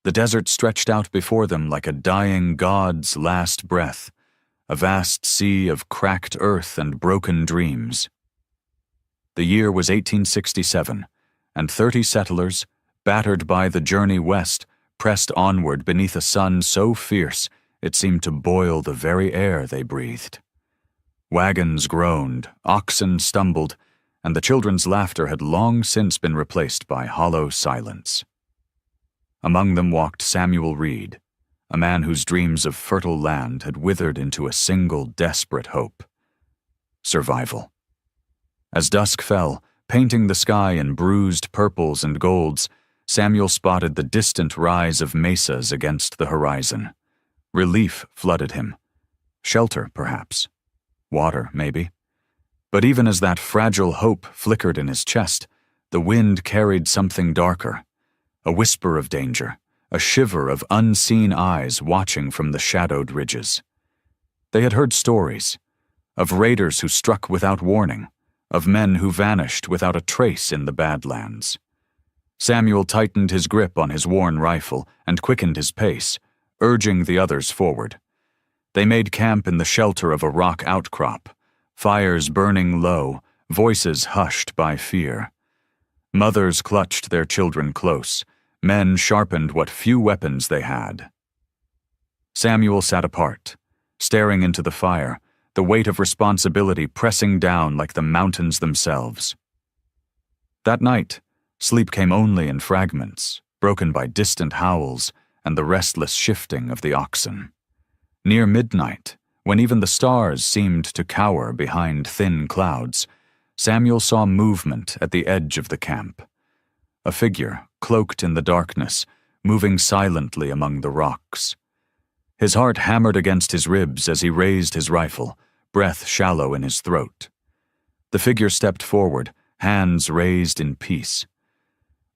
The desert stretched out before them like a dying god's last breath, a vast sea of cracked earth and broken dreams. The year was 1867, and 30 settlers, battered by the journey west, pressed onward beneath a sun so fierce it seemed to boil the very air they breathed. Wagons groaned, oxen stumbled, and the children's laughter had long since been replaced by hollow silence. Among them walked Samuel Reed, a man whose dreams of fertile land had withered into a single desperate hope: survival. As dusk fell, painting the sky in bruised purples and golds, Samuel spotted the distant rise of mesas against the horizon. Relief flooded him. Shelter, perhaps. Water, maybe. But even as that fragile hope flickered in his chest, the wind carried something darker. A whisper of danger, a shiver of unseen eyes watching from the shadowed ridges. They had heard stories of raiders who struck without warning, of men who vanished without a trace in the Badlands. Samuel tightened his grip on his worn rifle and quickened his pace, urging the others forward. They made camp in the shelter of a rock outcrop, fires burning low, voices hushed by fear. Mothers clutched their children close. Men sharpened what few weapons they had. Samuel sat apart, staring into the fire, the weight of responsibility pressing down like the mountains themselves. That night, sleep came only in fragments, broken by distant howls and the restless shifting of the oxen. Near midnight, when even the stars seemed to cower behind thin clouds, Samuel saw movement at the edge of the camp. A figure, cloaked in the darkness, moving silently among the rocks. His heart hammered against his ribs as he raised his rifle, breath shallow in his throat. The figure stepped forward, hands raised in peace.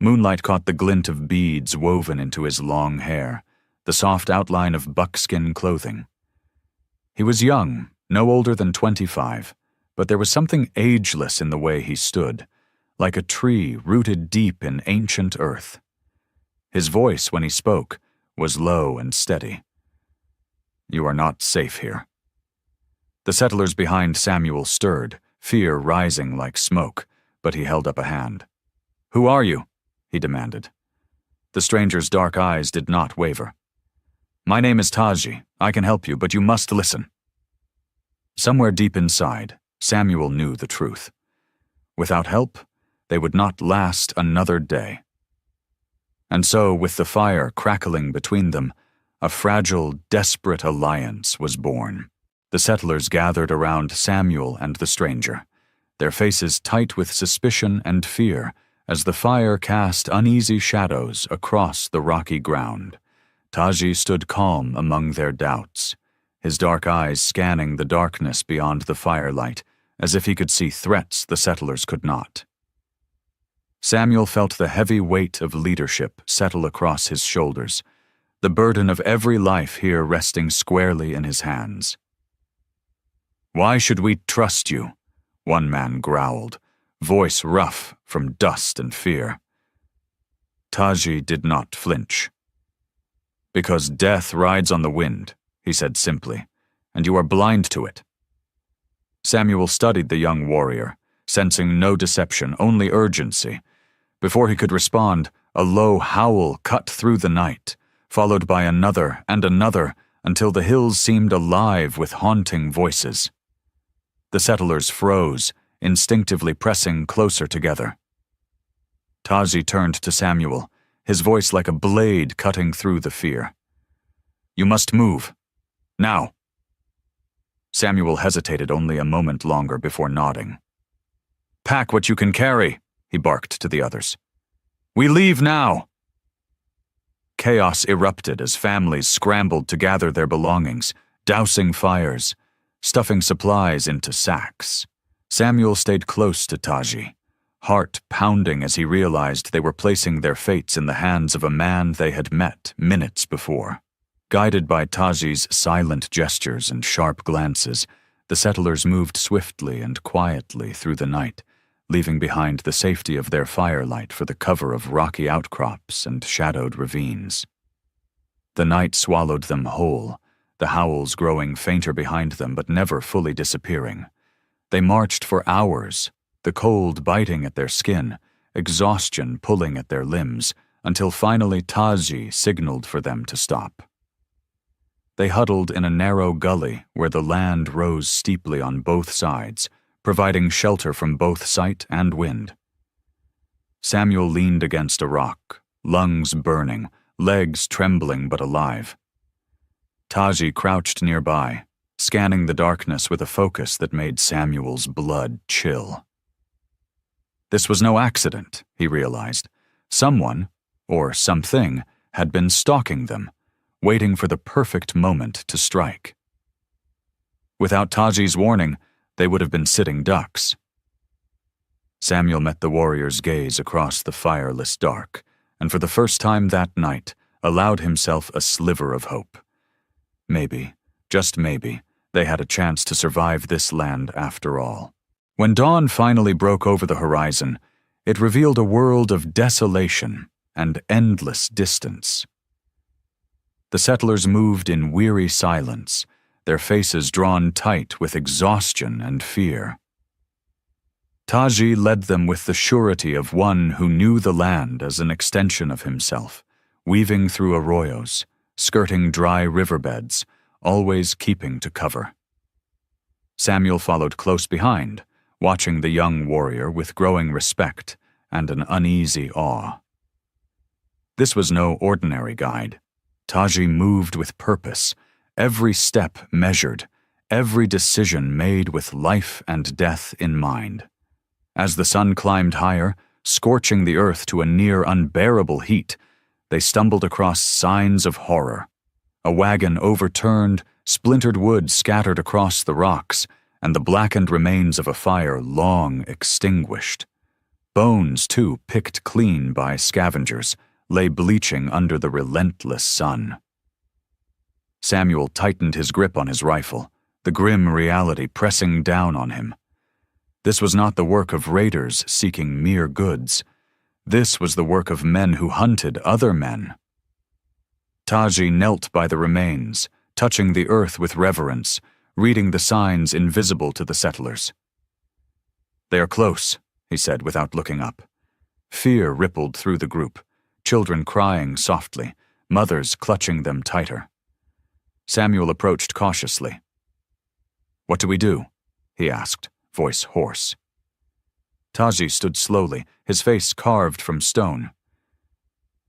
Moonlight caught the glint of beads woven into his long hair, the soft outline of buckskin clothing. He was young, no older than 25, but there was something ageless in the way he stood, like a tree rooted deep in ancient earth. His voice, when he spoke, was low and steady. "You are not safe here." The settlers behind Samuel stirred, fear rising like smoke, but he held up a hand. "Who are you?" he demanded. The stranger's dark eyes did not waver. "My name is Taji. I can help you, but you must listen." Somewhere deep inside, Samuel knew the truth. Without help, they would not last another day. And so, with the fire crackling between them, a fragile, desperate alliance was born. The settlers gathered around Samuel and the stranger, their faces tight with suspicion and fear as the fire cast uneasy shadows across the rocky ground. Taji stood calm among their doubts, his dark eyes scanning the darkness beyond the firelight, as if he could see threats the settlers could not. Samuel felt the heavy weight of leadership settle across his shoulders, the burden of every life here resting squarely in his hands. "Why should we trust you?" one man growled, voice rough from dust and fear. Taji did not flinch. "Because death rides on the wind," he said simply, "and you are blind to it." Samuel studied the young warrior, sensing no deception, only urgency. Before he could respond, a low howl cut through the night, followed by another and another, until the hills seemed alive with haunting voices. The settlers froze, instinctively pressing closer together. Taji turned to Samuel, his voice like a blade cutting through the fear. "You must move. Now." Samuel hesitated only a moment longer before nodding. "Pack what you can carry," he barked to the others. "We leave now." Chaos erupted as families scrambled to gather their belongings, dousing fires, stuffing supplies into sacks. Samuel stayed close to Taji, heart pounding as he realized they were placing their fates in the hands of a man they had met minutes before. Guided by Taji's silent gestures and sharp glances, the settlers moved swiftly and quietly through the night, leaving behind the safety of their firelight for the cover of rocky outcrops and shadowed ravines. The night swallowed them whole, the howls growing fainter behind them but never fully disappearing. They marched for hours, the cold biting at their skin, exhaustion pulling at their limbs, until finally Taji signaled for them to stop. They huddled in a narrow gully where the land rose steeply on both sides, providing shelter from both sight and wind. Samuel leaned against a rock, lungs burning, legs trembling but alive. Taji crouched nearby, scanning the darkness with a focus that made Samuel's blood chill. This was no accident, he realized. Someone, or something, had been stalking them, waiting for the perfect moment to strike. Without Taji's warning, they would have been sitting ducks. Samuel met the warrior's gaze across the fireless dark, and for the first time that night, allowed himself a sliver of hope. Maybe, just maybe, they had a chance to survive this land after all. When dawn finally broke over the horizon, it revealed a world of desolation and endless distance. The settlers moved in weary silence, their faces drawn tight with exhaustion and fear. Taji led them with the surety of one who knew the land as an extension of himself, weaving through arroyos, skirting dry riverbeds, always keeping to cover. Samuel followed close behind, watching the young warrior with growing respect and an uneasy awe. This was no ordinary guide. Taji moved with purpose, every step measured, every decision made with life and death in mind. As the sun climbed higher, scorching the earth to a near unbearable heat, they stumbled across signs of horror. A wagon overturned, splintered wood scattered across the rocks, and the blackened remains of a fire long extinguished. Bones, too, picked clean by scavengers, lay bleaching under the relentless sun. Samuel tightened his grip on his rifle, the grim reality pressing down on him. This was not the work of raiders seeking mere goods. This was the work of men who hunted other men. Taji knelt by the remains, touching the earth with reverence, reading the signs invisible to the settlers. "They are close," he said without looking up. Fear rippled through the group, children crying softly, mothers clutching them tighter. Samuel approached cautiously. "What do we do?" he asked, voice hoarse. Taji stood slowly, his face carved from stone.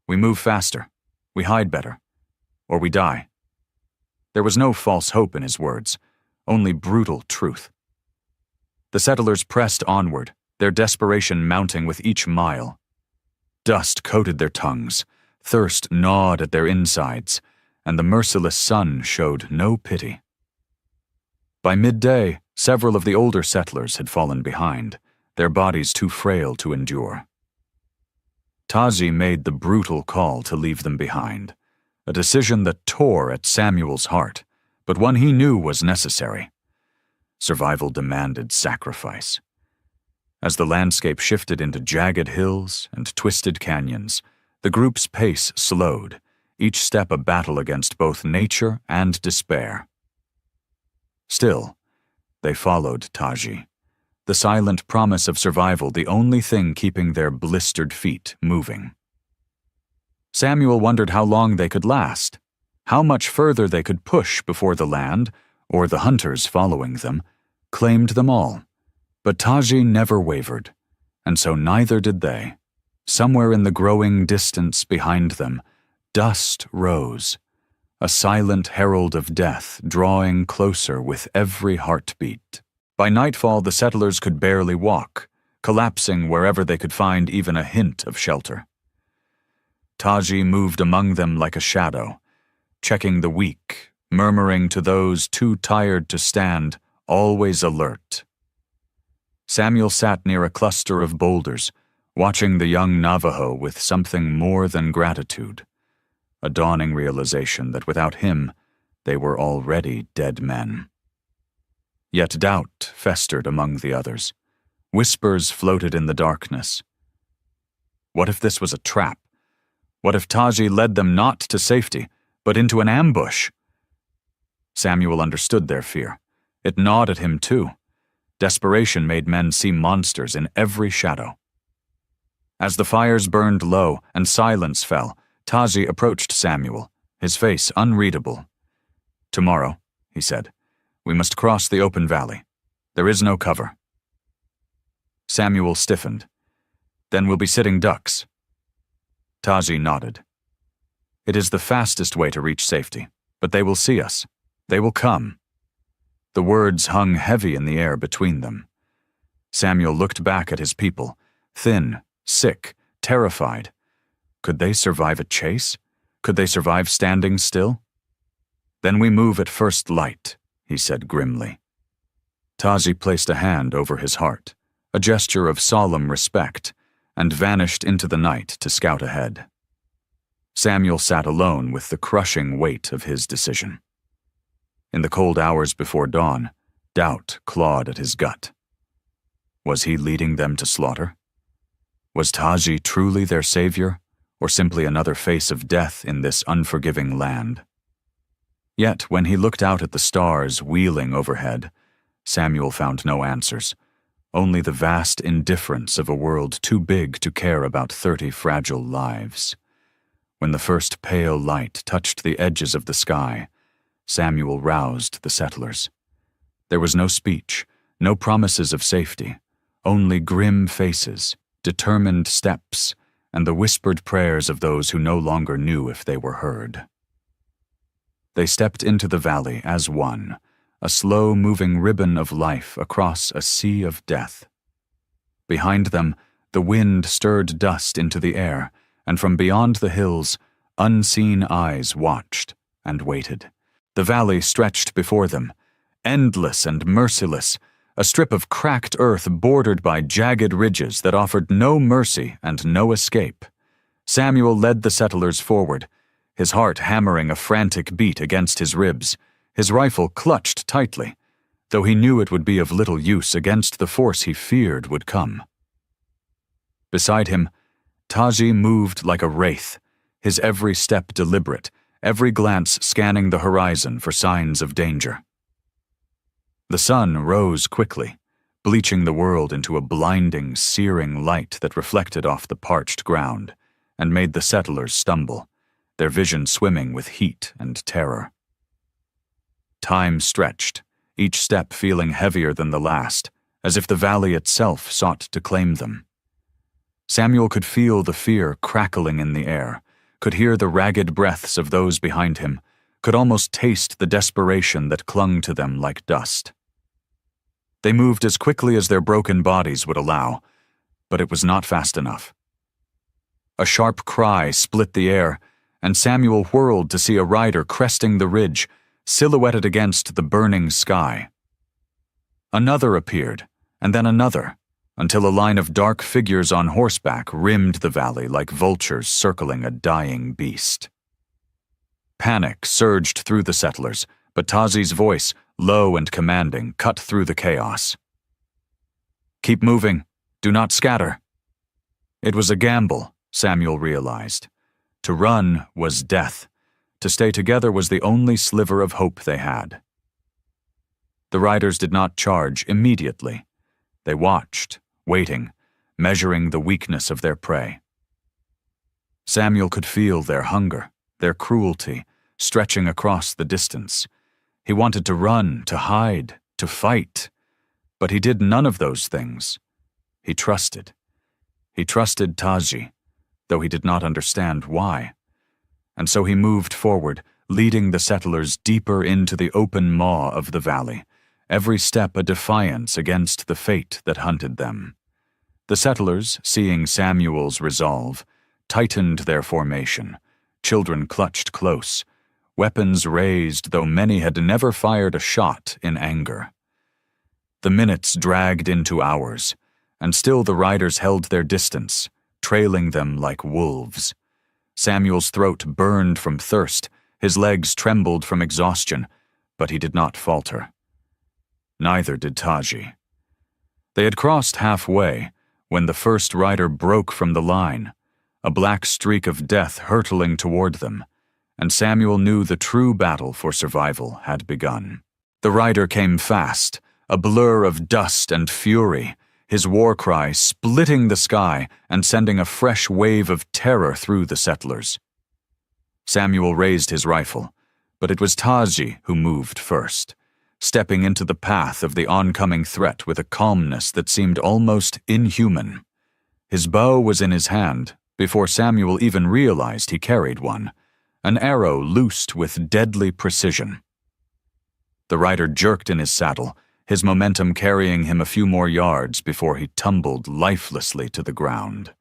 "We move faster. We hide better. Or we die." There was no false hope in his words, only brutal truth. The settlers pressed onward, their desperation mounting with each mile. Dust coated their tongues, thirst gnawed at their insides, and the merciless sun showed no pity. By midday, several of the older settlers had fallen behind, their bodies too frail to endure. Taji made the brutal call to leave them behind, a decision that tore at Samuel's heart, but one he knew was necessary. Survival demanded sacrifice. As the landscape shifted into jagged hills and twisted canyons, the group's pace slowed, each step a battle against both nature and despair. Still, they followed Taji, the silent promise of survival the only thing keeping their blistered feet moving. Samuel wondered how long they could last, how much further they could push before the land, or the hunters following them, claimed them all. But Taji never wavered, and so neither did they. Somewhere in the growing distance behind them, dust rose, a silent herald of death drawing closer with every heartbeat. By nightfall, the settlers could barely walk, collapsing wherever they could find even a hint of shelter. Taji moved among them like a shadow, checking the weak, murmuring to those too tired to stand, always alert. Samuel sat near a cluster of boulders, watching the young Navajo with something more than gratitude, a dawning realization that without him, they were already dead men. Yet doubt festered among the others. Whispers floated in the darkness. What if this was a trap? What if Taji led them not to safety, but into an ambush. Samuel understood their fear. It gnawed at him too. Desperation made men see monsters in every shadow. As the fires burned low and silence fell, Taji approached Samuel, his face unreadable. "Tomorrow," he said, "we must cross the open valley. There is no cover." Samuel stiffened. "Then we'll be sitting ducks." Taji nodded. "It is the fastest way to reach safety, but they will see us. They will come." The words hung heavy in the air between them. Samuel looked back at his people, thin, sick, terrified. Could they survive a chase? Could they survive standing still? "Then we move at first light," he said grimly. Taji placed a hand over his heart, a gesture of solemn respect, and vanished into the night to scout ahead. Samuel sat alone with the crushing weight of his decision. In the cold hours before dawn, doubt clawed at his gut. Was he leading them to slaughter? Was Taji truly their savior, or simply another face of death in this unforgiving land? Yet, when he looked out at the stars wheeling overhead, Samuel found no answers, only the vast indifference of a world too big to care about 30 fragile lives. When the first pale light touched the edges of the sky, Samuel roused the settlers. There was no speech, no promises of safety, only grim faces, determined steps, and the whispered prayers of those who no longer knew if they were heard. They stepped into the valley as one, a slow-moving ribbon of life across a sea of death. Behind them, the wind stirred dust into the air, and from beyond the hills, unseen eyes watched and waited. The valley stretched before them, endless and merciless, a strip of cracked earth bordered by jagged ridges that offered no mercy and no escape. Samuel led the settlers forward, his heart hammering a frantic beat against his ribs, his rifle clutched tightly, though he knew it would be of little use against the force he feared would come. Beside him, Taji moved like a wraith, his every step deliberate, every glance scanning the horizon for signs of danger. The sun rose quickly, bleaching the world into a blinding, searing light that reflected off the parched ground and made the settlers stumble, their vision swimming with heat and terror. Time stretched, each step feeling heavier than the last, as if the valley itself sought to claim them. Samuel could feel the fear crackling in the air, could hear the ragged breaths of those behind him, could almost taste the desperation that clung to them like dust. They moved as quickly as their broken bodies would allow, but it was not fast enough. A sharp cry split the air, and Samuel whirled to see a rider cresting the ridge, silhouetted against the burning sky. Another appeared, and then another, until a line of dark figures on horseback rimmed the valley like vultures circling a dying beast. Panic surged through the settlers, but Tazi's voice, low and commanding, cut through the chaos. "Keep moving. Do not scatter." It was a gamble, Samuel realized. To run was death. To stay together was the only sliver of hope they had. The riders did not charge immediately. They watched, waiting, measuring the weakness of their prey. Samuel could feel their hunger, their cruelty, stretching across the distance. He wanted to run, to hide, to fight, but he did none of those things. He trusted. He trusted Taji, though he did not understand why. And so he moved forward, leading the settlers deeper into the open maw of the valley, every step a defiance against the fate that hunted them. The settlers, seeing Samuel's resolve, tightened their formation, children clutched close, weapons raised though many had never fired a shot in anger. The minutes dragged into hours, and still the riders held their distance, trailing them like wolves. Samuel's throat burned from thirst, his legs trembled from exhaustion, but he did not falter. Neither did Taji. They had crossed halfway when the first rider broke from the line, a black streak of death hurtling toward them, and Samuel knew the true battle for survival had begun. The rider came fast, a blur of dust and fury, his war cry splitting the sky and sending a fresh wave of terror through the settlers. Samuel raised his rifle, but it was Taji who moved first, stepping into the path of the oncoming threat with a calmness that seemed almost inhuman. His bow was in his hand before Samuel even realized he carried one, an arrow loosed with deadly precision. The rider jerked in his saddle, his momentum carrying him a few more yards before he tumbled lifelessly to the ground.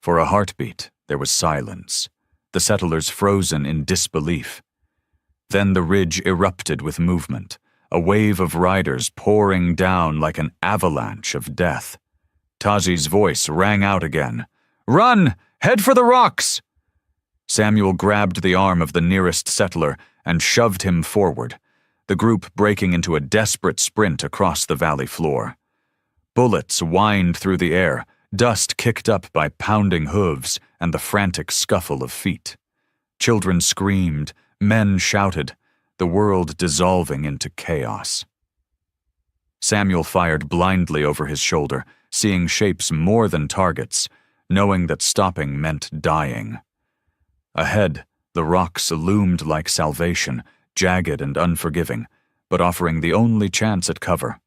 For a heartbeat, there was silence, the settlers frozen in disbelief. Then the ridge erupted with movement, a wave of riders pouring down like an avalanche of death. Taji's voice rang out again. "Run! Head for the rocks!" Samuel grabbed the arm of the nearest settler and shoved him forward, the group breaking into a desperate sprint across the valley floor. Bullets whined through the air, dust kicked up by pounding hooves and the frantic scuffle of feet. Children screamed, men shouted, the world dissolving into chaos. Samuel fired blindly over his shoulder, seeing shapes more than targets, knowing that stopping meant dying. Ahead, the rocks loomed like salvation, jagged and unforgiving, but offering the only chance at cover.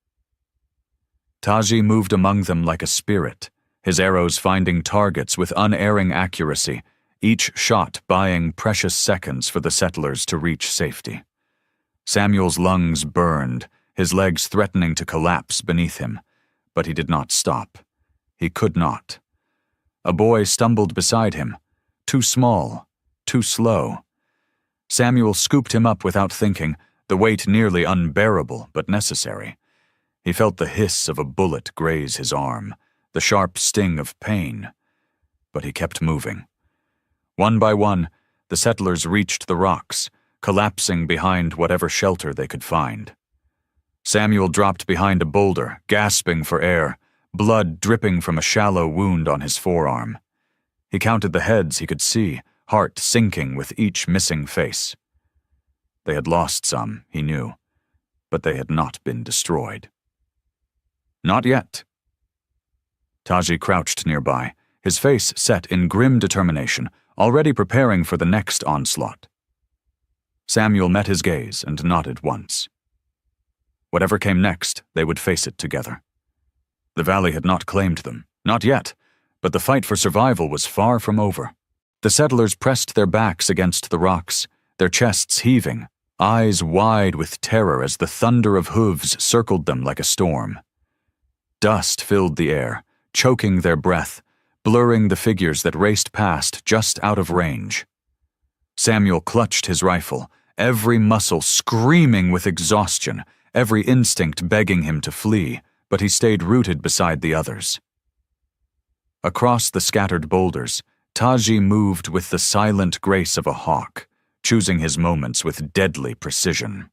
Taji moved among them like a spirit, his arrows finding targets with unerring accuracy, each shot buying precious seconds for the settlers to reach safety. Samuel's lungs burned, his legs threatening to collapse beneath him, but he did not stop. He could not. A boy stumbled beside him, too small, too slow. Samuel scooped him up without thinking, the weight nearly unbearable but necessary. He felt the hiss of a bullet graze his arm, the sharp sting of pain. But he kept moving. One by one, the settlers reached the rocks, collapsing behind whatever shelter they could find. Samuel dropped behind a boulder, gasping for air, blood dripping from a shallow wound on his forearm. He counted the heads he could see, heart sinking with each missing face. They had lost some, he knew, but they had not been destroyed. Not yet. Taji crouched nearby, his face set in grim determination, already preparing for the next onslaught. Samuel met his gaze and nodded once. Whatever came next, they would face it together. The valley had not claimed them, not yet, but the fight for survival was far from over. The settlers pressed their backs against the rocks, their chests heaving, eyes wide with terror as the thunder of hooves circled them like a storm. Dust filled the air, choking their breath, blurring the figures that raced past just out of range. Samuel clutched his rifle, every muscle screaming with exhaustion, every instinct begging him to flee, but he stayed rooted beside the others. Across the scattered boulders, Taji moved with the silent grace of a hawk, choosing his moments with deadly precision.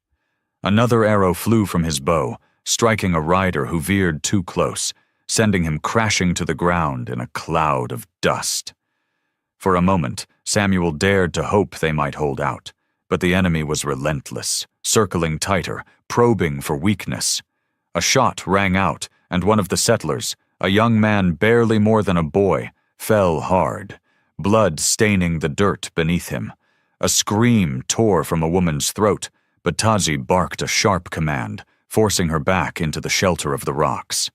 Another arrow flew from his bow, striking a rider who veered too close, sending him crashing to the ground in a cloud of dust. For a moment, Samuel dared to hope they might hold out, but the enemy was relentless, circling tighter, probing for weakness. A shot rang out, and one of the settlers, a young man barely more than a boy, fell hard, blood staining the dirt beneath him. A scream tore from a woman's throat, but Taji barked a sharp command, forcing her back into the shelter of the rocks.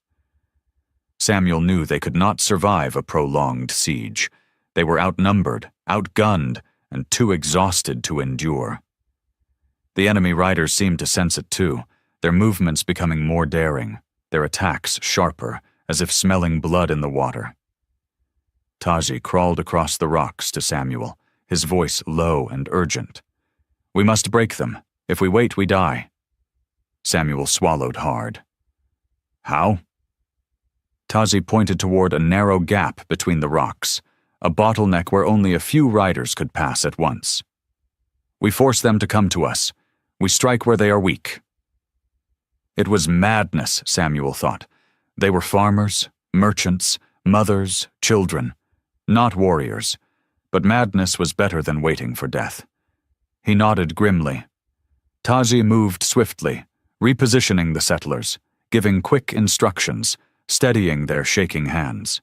Samuel knew they could not survive a prolonged siege. They were outnumbered, outgunned, and too exhausted to endure. The enemy riders seemed to sense it too, their movements becoming more daring, their attacks sharper, as if smelling blood in the water. Taji crawled across the rocks to Samuel, his voice low and urgent. "We must break them. If we wait, we die." Samuel swallowed hard. "How?" Taji pointed toward a narrow gap between the rocks, a bottleneck where only a few riders could pass at once. "We force them to come to us. We strike where they are weak." It was madness, Samuel thought. They were farmers, merchants, mothers, children, not warriors, but madness was better than waiting for death. He nodded grimly. Taji moved swiftly, repositioning the settlers, giving quick instructions, steadying their shaking hands.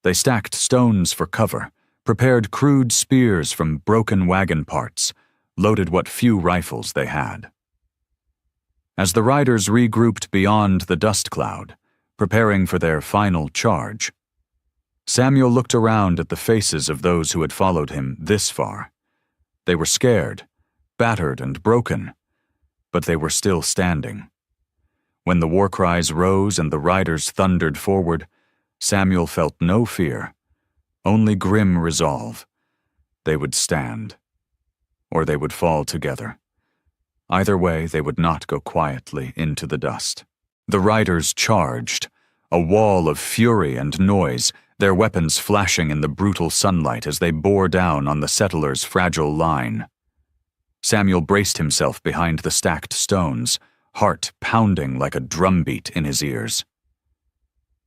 They stacked stones for cover, prepared crude spears from broken wagon parts, loaded what few rifles they had. As the riders regrouped beyond the dust cloud, preparing for their final charge, Samuel looked around at the faces of those who had followed him this far. They were scared, battered and broken, but they were still standing. When the war cries rose and the riders thundered forward, Samuel felt no fear, only grim resolve. They would stand, or they would fall together. Either way, they would not go quietly into the dust. The riders charged, a wall of fury and noise, their weapons flashing in the brutal sunlight as they bore down on the settlers' fragile line. Samuel braced himself behind the stacked stones, heart pounding like a drumbeat in his ears.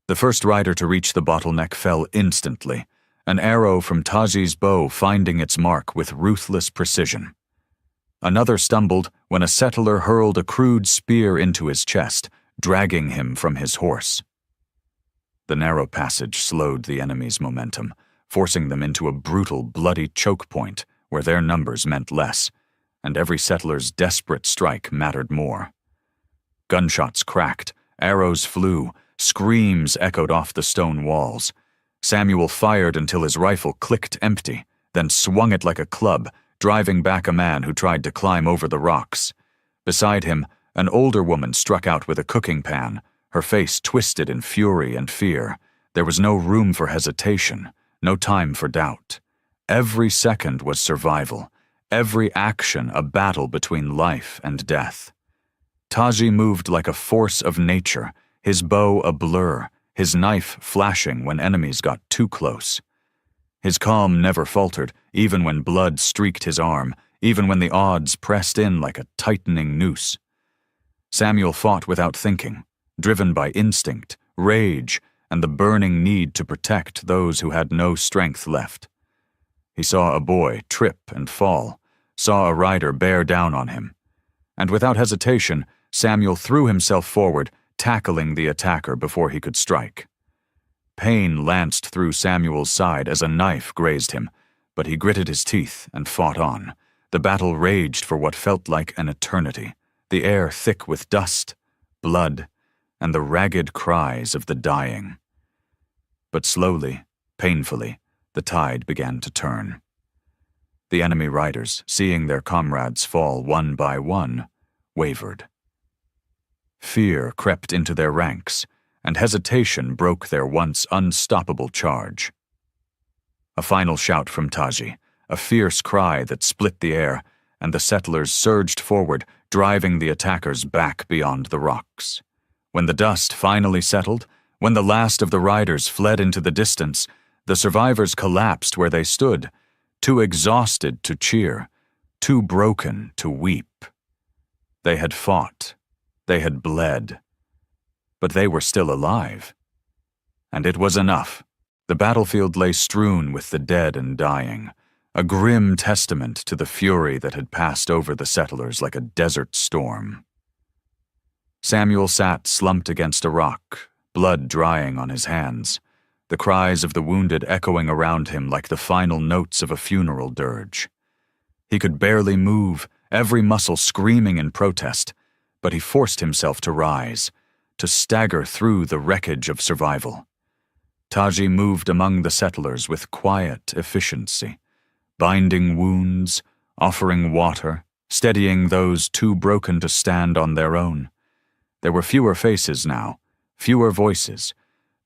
The first rider to reach the bottleneck fell instantly, an arrow from Taji's bow finding its mark with ruthless precision. Another stumbled when a settler hurled a crude spear into his chest, dragging him from his horse. The narrow passage slowed the enemy's momentum, forcing them into a brutal, bloody choke point where their numbers meant less, and every settler's desperate strike mattered more. Gunshots cracked, arrows flew, screams echoed off the stone walls. Samuel fired until his rifle clicked empty, then swung it like a club, driving back a man who tried to climb over the rocks. Beside him, an older woman struck out with a cooking pan, her face twisted in fury and fear. There was no room for hesitation, no time for doubt. Every second was survival, every action a battle between life and death. Taji moved like a force of nature, his bow a blur, his knife flashing when enemies got too close. His calm never faltered, even when blood streaked his arm, even when the odds pressed in like a tightening noose. Samuel fought without thinking, driven by instinct, rage, and the burning need to protect those who had no strength left. He saw a boy trip and fall, saw a rider bear down on him, and without hesitation, Samuel threw himself forward, tackling the attacker before he could strike. Pain lanced through Samuel's side as a knife grazed him, but he gritted his teeth and fought on. The battle raged for what felt like an eternity, the air thick with dust, blood, and the ragged cries of the dying. But slowly, painfully, the tide began to turn. The enemy riders, seeing their comrades fall one by one, wavered. Fear crept into their ranks, and hesitation broke their once unstoppable charge. A final shout from Taji, a fierce cry that split the air, and the settlers surged forward, driving the attackers back beyond the rocks. When the dust finally settled, when the last of the riders fled into the distance, the survivors collapsed where they stood, too exhausted to cheer, too broken to weep. They had fought, they had bled, but they were still alive. And it was enough. The battlefield lay strewn with the dead and dying, a grim testament to the fury that had passed over the settlers like a desert storm. Samuel sat slumped against a rock, blood drying on his hands, the cries of the wounded echoing around him like the final notes of a funeral dirge. He could barely move, every muscle screaming in protest, but he forced himself to rise, to stagger through the wreckage of survival. Taji moved among the settlers with quiet efficiency, binding wounds, offering water, steadying those too broken to stand on their own. There were fewer faces now, fewer voices,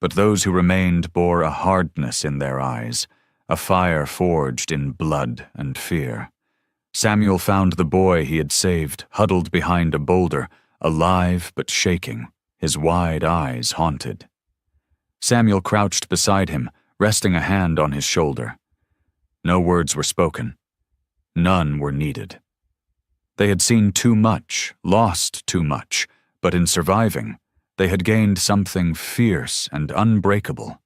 but those who remained bore a hardness in their eyes, a fire forged in blood and fear. Samuel found the boy he had saved huddled behind a boulder, alive but shaking, his wide eyes haunted. Samuel crouched beside him, resting a hand on his shoulder. No words were spoken. None were needed. They had seen too much, lost too much, but in surviving, they had gained something fierce and unbreakable.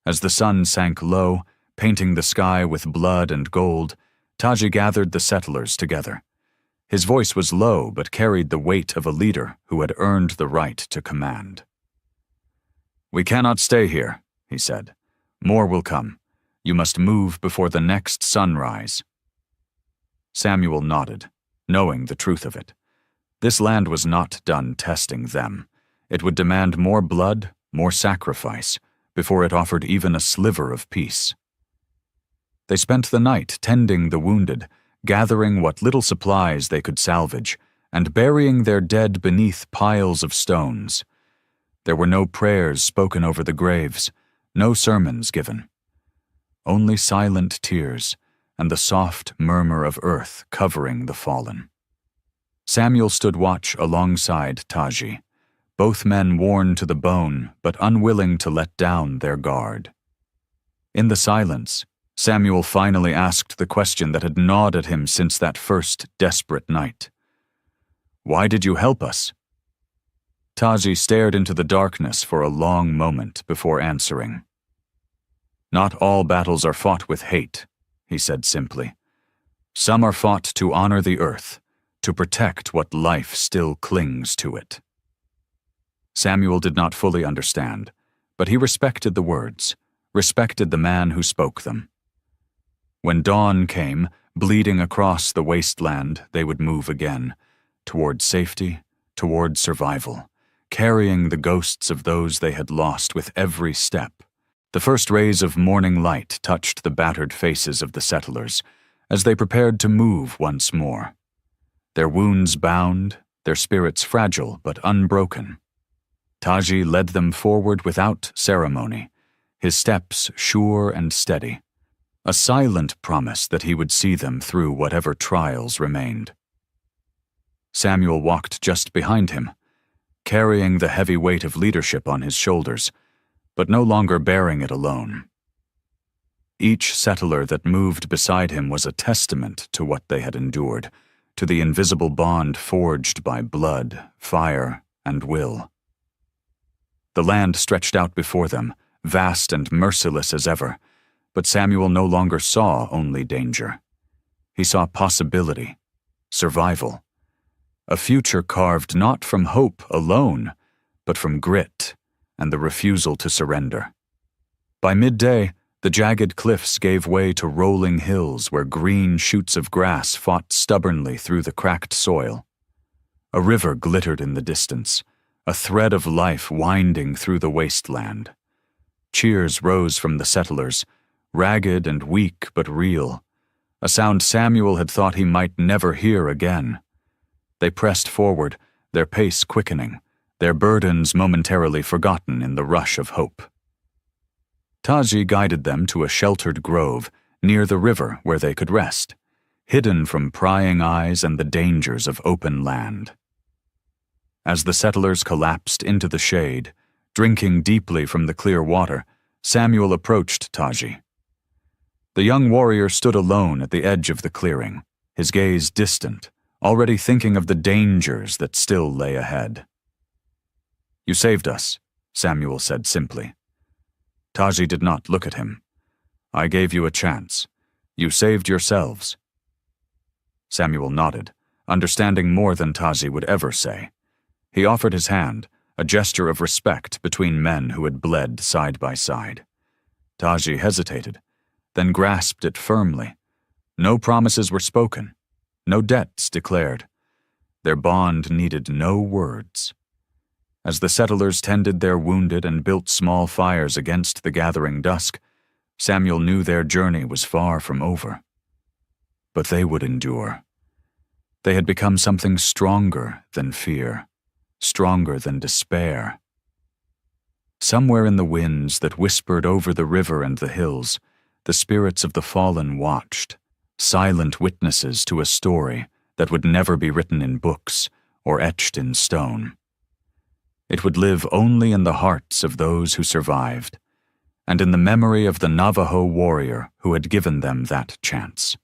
As the sun sank low, Painting the sky with blood and gold, Taji gathered the settlers together. His voice was low but carried the weight of a leader who had earned the right to command. "We cannot stay here," he said. "More will come. You must move before the next sunrise." Samuel nodded, knowing the truth of it. This land was not done testing them. It would demand more blood, more sacrifice, before it offered even a sliver of peace. They spent the night tending the wounded, gathering what little supplies they could salvage, and burying their dead beneath piles of stones. There were no prayers spoken over the graves, no sermons given. Only silent tears and the soft murmur of earth covering the fallen. Samuel stood watch alongside Taji, both men worn to the bone but unwilling to let down their guard. In the silence, Samuel finally asked the question that had gnawed at him since that first desperate night. "Why did you help us?" Taji stared into the darkness for a long moment before answering. "Not all battles are fought with hate," he said simply. "Some are fought to honor the earth, to protect what life still clings to it." Samuel did not fully understand, but he respected the words, respected the man who spoke them. When dawn came, bleeding across the wasteland, they would move again, toward safety, toward survival, carrying the ghosts of those they had lost with every step. The first rays of morning light touched the battered faces of the settlers as they prepared to move once more. Their wounds bound, their spirits fragile but unbroken. Taji led them forward without ceremony, his steps sure and steady, a silent promise that he would see them through whatever trials remained. Samuel walked just behind him, carrying the heavy weight of leadership on his shoulders, but no longer bearing it alone. Each settler that moved beside him was a testament to what they had endured, to the invisible bond forged by blood, fire, and will. The land stretched out before them, vast and merciless as ever, but Samuel no longer saw only danger. He saw possibility, survival, a future carved not from hope alone, but from grit and the refusal to surrender. By midday, the jagged cliffs gave way to rolling hills where green shoots of grass fought stubbornly through the cracked soil. A river glittered in the distance, a thread of life winding through the wasteland. Cheers rose from the settlers, ragged and weak but real, a sound Samuel had thought he might never hear again. They pressed forward, their pace quickening, their burdens momentarily forgotten in the rush of hope. Taji guided them to a sheltered grove near the river where they could rest, hidden from prying eyes and the dangers of open land. As the settlers collapsed into the shade, drinking deeply from the clear water, Samuel approached Taji. The young warrior stood alone at the edge of the clearing, his gaze distant, already thinking of the dangers that still lay ahead. "You saved us," Samuel said simply. Taji did not look at him. "I gave you a chance. You saved yourselves." Samuel nodded, understanding more than Taji would ever say. He offered his hand, a gesture of respect between men who had bled side by side. Taji hesitated, then grasped it firmly. No promises were spoken, no debts declared. Their bond needed no words. As the settlers tended their wounded and built small fires against the gathering dusk, Samuel knew their journey was far from over. But they would endure. They had become something stronger than fear, stronger than despair. Somewhere in the winds that whispered over the river and the hills, the spirits of the fallen watched, silent witnesses to a story that would never be written in books or etched in stone. It would live only in the hearts of those who survived, and in the memory of the Navajo warrior who had given them that chance.